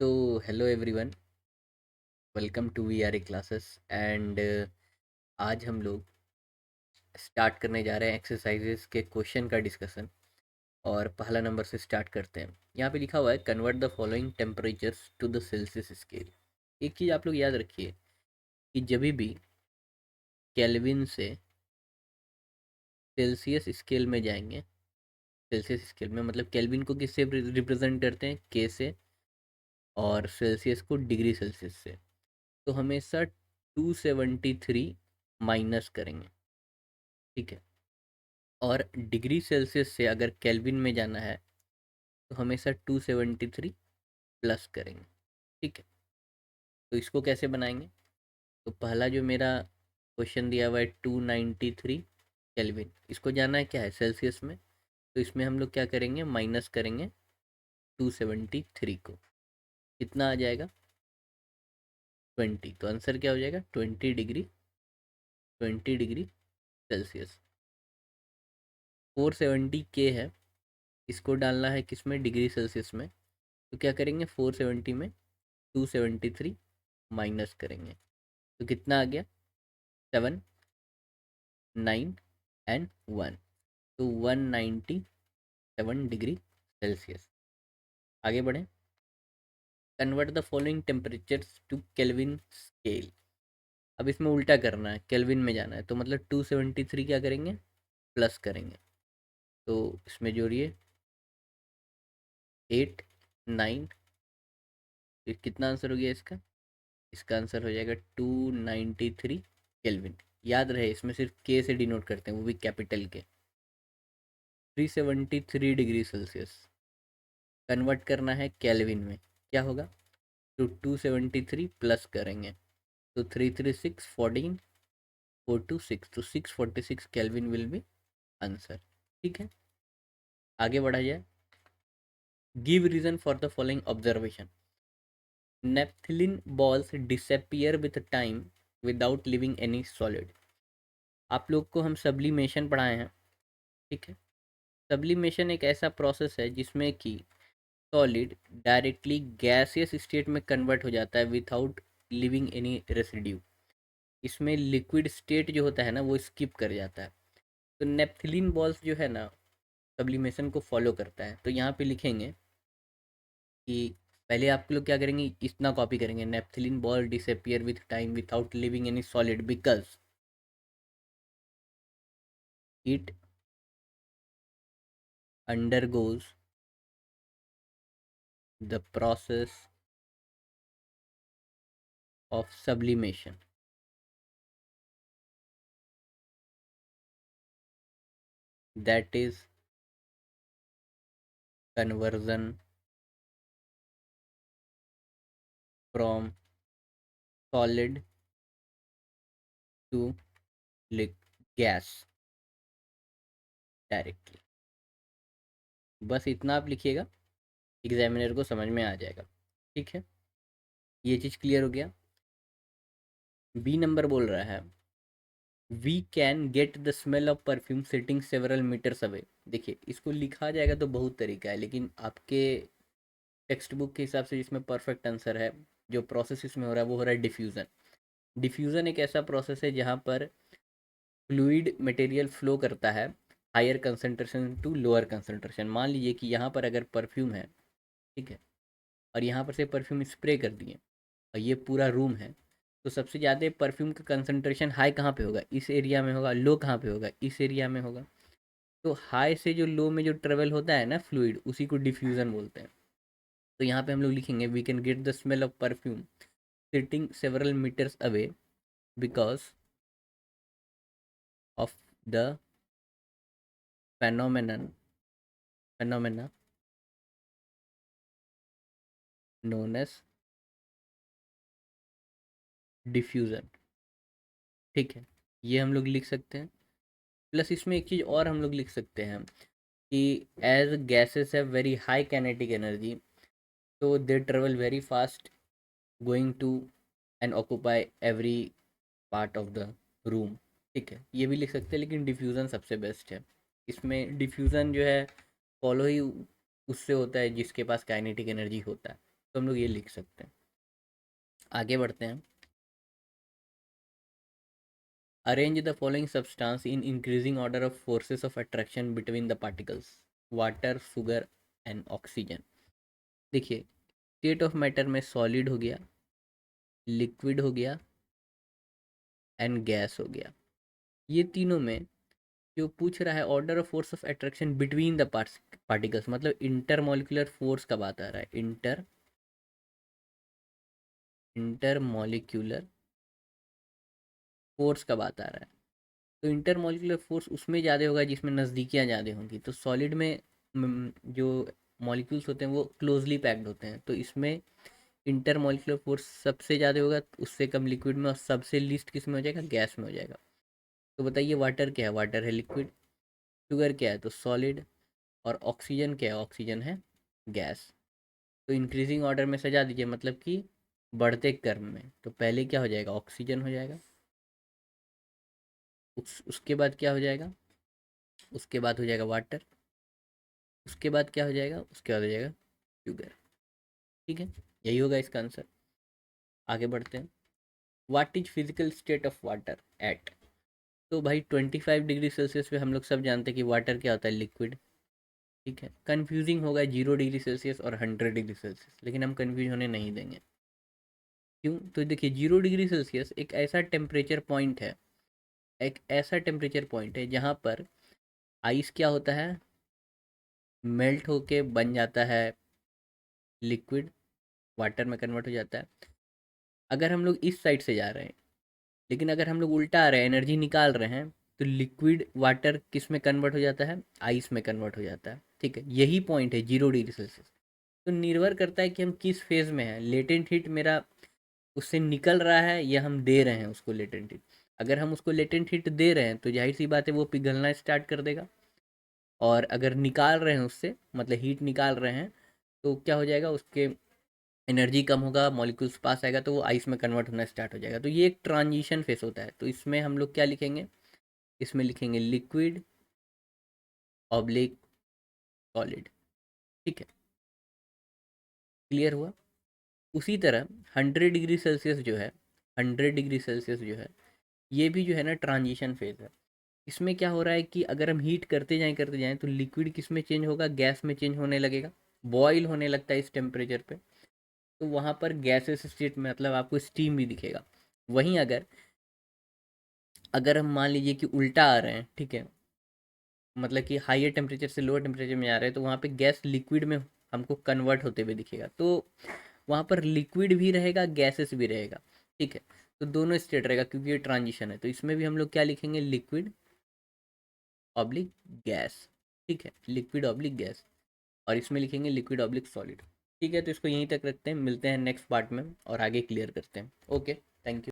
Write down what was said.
तो hello everyone, welcome to we are A classes and आज हम लोग स्टार्ट करने जा रहे हैं एक्सरसाइजेस के क्वेश्चन का डिस्कशन। और पहला नंबर से स्टार्ट करते हैं। यहाँ पे लिखा हुआ है convert the following temperatures to the Celsius scale. एक चीज़ आप लोग याद रखिए कि जब भी केल्विन से सेल्सियस स्केल में जाएंगे, सेल्सियस स्केल में मतलब केल्विन को किससे रिप्रेजेंट करते हैं, के से, और सेल्सियस को डिग्री सेल्सियस से। तो हमेशा 273 माइनस करेंगे, ठीक है। और डिग्री सेल्सियस से अगर केल्विन में जाना है तो हमेशा 273 प्लस करेंगे, ठीक है। तो इसको कैसे बनाएंगे? तो पहला जो मेरा क्वेश्चन दिया हुआ है 293 केल्विन, इसको जाना है क्या है, सेल्सियस में। तो इसमें हम लोग क्या करेंगे, माइनस करेंगे 273 को। कितना आ जाएगा, 20। तो आंसर क्या हो जाएगा, 20 डिग्री सेल्सियस। 470 के है, इसको डालना है किसमें, डिग्री सेल्सियस में। तो क्या करेंगे, 470 में 273 माइनस करेंगे तो कितना आ गया, 7, 9 एंड 1। तो 197 डिग्री सेल्सियस। आगे बढ़ें। Convert the following temperatures to Kelvin scale. अब इसमें उल्टा करना है, केल्विन में जाना है तो मतलब 273 क्या करेंगे, प्लस करेंगे। तो इसमें जोड़िए 8, 9, कितना आंसर हो गया इसका, इसका आंसर हो जाएगा 293 केल्विन। याद रहे इसमें सिर्फ के से डिनोट करते हैं, वो भी कैपिटल के। 373 डिग्री सेल्सियस कन्वर्ट करना है केल्विन में, क्या होगा, तो 273 प्लस करेंगे तो 336 14 426, तो 646 केल्विन विल बी आंसर, ठीक है। आगे बढ़ा जाए। Give reason for the following observation. Naphthalene balls disappear with time without leaving any solid. आप लोग को हम सब्लिमेशन पढ़ाए हैं, ठीक है। सब्लिमेशन एक ऐसा प्रोसेस है जिसमें कि सॉलिड डायरेक्टली गैसियस स्टेट में कन्वर्ट हो जाता है विथआउट लिविंग एनी रेसिड्यू। इसमें लिक्विड स्टेट जो होता है ना वो स्किप कर जाता है। तो नेप्थिलीन बॉल्स जो है ना सब्लिमेशन को फॉलो करता है। तो यहाँ पे लिखेंगे कि पहले आप लोग क्या करेंगे, इतना कॉपी करेंगे, naphthalene ball disappear with time without leaving any solid because it undergoes the process of sublimation, that is conversion from solid to gas directly. बस इतना आप लिखिएगा, एग्जामिनर को समझ में आ जाएगा, ठीक है। ये चीज़ क्लियर हो गया। बी नंबर बोल रहा है we can get the smell of perfume sitting several metres away. देखिए इसको लिखा जाएगा तो बहुत तरीका है, लेकिन आपके टेक्स्ट बुक के हिसाब से जिसमें परफेक्ट आंसर है, जो प्रोसेस इसमें हो रहा है वो हो रहा है डिफ्यूज़न। डिफ्यूज़न एक ऐसा प्रोसेस है जहाँ पर फ्लूइड मटेरियल फ्लो करता है higher concentration to lower concentration. मान लीजिए कि यहाँ पर अगर परफ्यूम है, ठीक है, और यहाँ पर से परफ्यूम स्प्रे कर दिए और ये पूरा रूम है, तो सबसे ज़्यादा परफ्यूम का कंसंट्रेशन हाई कहाँ पे होगा, इस एरिया में होगा। लो कहाँ पे होगा, इस एरिया में होगा। तो हाई से जो लो में जो ट्रेवल होता है ना फ्लूइड, उसी को डिफ्यूज़न बोलते हैं। तो यहाँ पे हम लोग लिखेंगे we can get the smell of perfume sitting several metres away because of the phenomenon phenomena known as diffusion, ठीक है। ये हम लोग लिख सकते हैं। प्लस इसमें एक चीज़ और हम लोग लिख सकते हैं कि as gases have very high kinetic energy, तो they travel very fast going to and occupy every part of the room, ठीक है। ये भी लिख सकते हैं, लेकिन डिफ्यूज़न सबसे बेस्ट है। इसमें डिफ्यूज़न जो है फॉलो ही उससे होता है जिसके पास काइनेटिक एनर्जी होता है। तो हम लोग ये लिख सकते हैं। आगे बढ़ते हैं। Arrange the following substance in increasing order of forces of attraction between the particles, water, sugar and oxygen. देखिए, स्टेट ऑफ मैटर में सॉलिड हो गया, लिक्विड हो गया एंड गैस हो गया। ये तीनों में जो पूछ रहा है order of force of attraction between the particles, मतलब इंटरमोलिकुलर फोर्स का बात आ रहा है। इंटरमोलिकुलर फोर्स का बात आ रहा है। तो इंटरमोलिकुलर फोर्स उसमें ज़्यादा होगा जिसमें नज़दीकियाँ ज़्यादा होंगी। तो सॉलिड में जो मॉलिक्यूल्स होते हैं वो क्लोजली पैक्ड होते हैं, तो इसमें इंटरमोलिकुलर फोर्स सबसे ज़्यादा होगा, उससे कम लिक्विड में, और सबसे लीस्ट किस में हो जाएगा, गैस में हो जाएगा। तो बताइए वाटर क्या है, वाटर है लिक्विड, शुगर क्या है तो सॉलिड, और ऑक्सीजन क्या है, ऑक्सीजन है गैस। तो इंक्रीजिंग ऑर्डर में सजा दीजिए, मतलब कि बढ़ते क्रम में। तो पहले क्या हो जाएगा, ऑक्सीजन हो जाएगा, उसके बाद क्या हो जाएगा, उसके बाद हो जाएगा वाटर, उसके बाद क्या हो जाएगा, उसके बाद हो जाएगा शुगर। ठीक है, यही होगा इसका आंसर। आगे बढ़ते हैं। What is physical state of water at. तो भाई 25 डिग्री सेल्सियस पे हम लोग सब जानते हैं कि वाटर क्या होता है, लिक्विड। ठीक है, कन्फ्यूजिंग होगा 0 डिग्री सेल्सियस और 100 डिग्री सेल्सियस, लेकिन हम कन्फ्यूज होने नहीं देंगे। क्यों, तो देखिए 0 डिग्री सेल्सियस एक ऐसा टेम्परेचर पॉइंट है, एक ऐसा टेम्परेचर पॉइंट है जहाँ पर आइस क्या होता है, मेल्ट होके बन जाता है लिक्विड, वाटर में कन्वर्ट हो जाता है। अगर हम लोग इस साइड से जा रहे हैं, लेकिन अगर हम लोग उल्टा आ रहे हैं, एनर्जी निकाल रहे हैं, तो लिक्विड वाटर किस में कन्वर्ट हो जाता है, आइस में कन्वर्ट हो जाता है। ठीक है, यही पॉइंट है 0 डिग्री सेल्सियस। तो निर्भर करता है कि हम किस फेज़ में हैं। लेटेंट हीट मेरा उससे निकल रहा है या हम दे रहे हैं उसको लेटेंट हीट। अगर हम उसको लेटेंट हीट दे रहे हैं तो जाहिर सी बात है वो पिघलना स्टार्ट कर देगा। और अगर निकाल रहे हैं उससे, मतलब हीट निकाल रहे हैं, तो क्या हो जाएगा, उसके एनर्जी कम होगा, मॉलिक्यूल्स पास आएगा, तो वो आइस में कन्वर्ट होना स्टार्ट हो जाएगा। तो ये एक ट्रांजिशन फेस होता है। तो इसमें हम लोग क्या लिखेंगे, इसमें लिखेंगे लिक्विड ऑब्लिक सॉलिड। ठीक है, क्लियर हुआ। उसी तरह 100 डिग्री सेल्सियस जो है, 100 डिग्री सेल्सियस जो है, ये भी जो है ना ट्रांजिशन फेज है। इसमें क्या हो रहा है कि अगर हम हीट करते जाएं तो लिक्विड किस में चेंज होगा, गैस में चेंज होने लगेगा, बॉयल होने लगता है इस टेम्परेचर पे। तो वहाँ पर गैसेस स्टेट में मतलब आपको स्टीम भी दिखेगा। वहीं अगर अगर हम मान लीजिए कि उल्टा आ रहे हैं, ठीक है, मतलब कि हाइयर टेम्परेचर से लोअर टेम्परेचर में आ रहे हैं, तो वहाँ पे गैस लिक्विड में हमको कन्वर्ट होते हुए दिखेगा। तो वहाँ पर लिक्विड भी रहेगा, गैसेस भी रहेगा। ठीक है, तो दोनों स्टेट रहेगा क्योंकि ये ट्रांजिशन है। तो इसमें भी हम लोग क्या लिखेंगे, लिक्विड ऑब्लिक गैस। ठीक है, लिक्विड ऑब्लिक गैस। और इसमें लिखेंगे लिक्विड ऑब्लिक सॉलिड। ठीक है, तो इसको यहीं तक रखते हैं, मिलते हैं नेक्स्ट पार्ट में और आगे क्लियर करते हैं। Okay, thank you.